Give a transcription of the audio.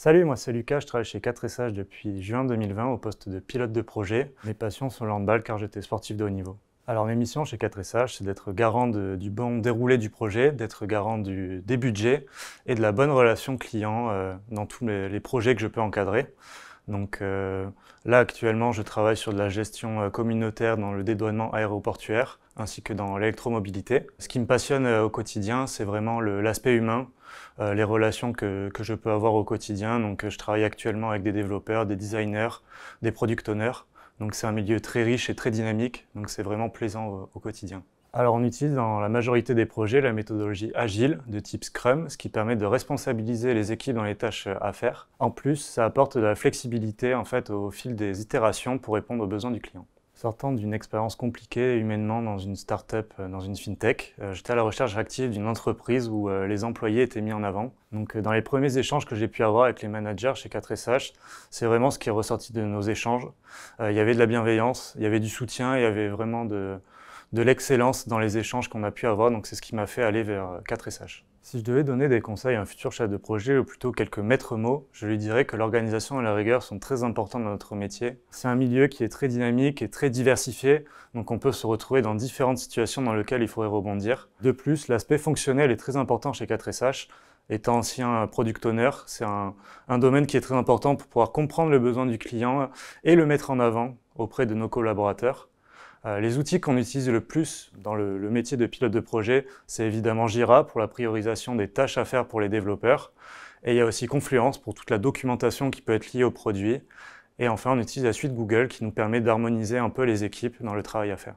Salut, moi c'est Lucas, je travaille chez 4SH depuis juin 2020 au poste de pilote de projet. Mes passions sont le handball car j'étais sportif de haut niveau. Alors mes missions chez 4SH, c'est d'être garant du bon déroulé du projet, d'être garant des budgets et de la bonne relation client dans tous les projets que je peux encadrer. Donc là actuellement je travaille sur de la gestion communautaire dans le dédouanement aéroportuaire ainsi que dans l'électromobilité. Ce qui me passionne au quotidien, c'est vraiment l'aspect humain, les relations que je peux avoir au quotidien. Donc je travaille actuellement avec des développeurs, des designers, des product owners. Donc c'est un milieu très riche et très dynamique, donc c'est vraiment plaisant au quotidien. Alors on utilise dans la majorité des projets la méthodologie agile de type Scrum, ce qui permet de responsabiliser les équipes dans les tâches à faire. En plus, ça apporte de la flexibilité en fait, au fil des itérations pour répondre aux besoins du client. Sortant d'une expérience compliquée humainement dans une start-up, dans une fintech, j'étais à la recherche active d'une entreprise où les employés étaient mis en avant. Donc dans les premiers échanges que j'ai pu avoir avec les managers chez 4SH, c'est vraiment ce qui est ressorti de nos échanges. Il y avait de la bienveillance, il y avait du soutien, il y avait vraiment de l'excellence dans les échanges qu'on a pu avoir, donc c'est ce qui m'a fait aller vers 4SH. Si je devais donner des conseils à un futur chef de projet, ou plutôt quelques maîtres mots, je lui dirais que l'organisation et la rigueur sont très importants dans notre métier. C'est un milieu qui est très dynamique et très diversifié, donc on peut se retrouver dans différentes situations dans lesquelles il faudrait rebondir. De plus, l'aspect fonctionnel est très important chez 4SH. Étant ancien product owner, c'est un domaine qui est très important pour pouvoir comprendre le besoin du client et le mettre en avant auprès de nos collaborateurs. Les outils qu'on utilise le plus dans le métier de pilote de projet, c'est évidemment Jira pour la priorisation des tâches à faire pour les développeurs. Et il y a aussi Confluence pour toute la documentation qui peut être liée au produit. Et enfin, on utilise la suite Google qui nous permet d'harmoniser un peu les équipes dans le travail à faire.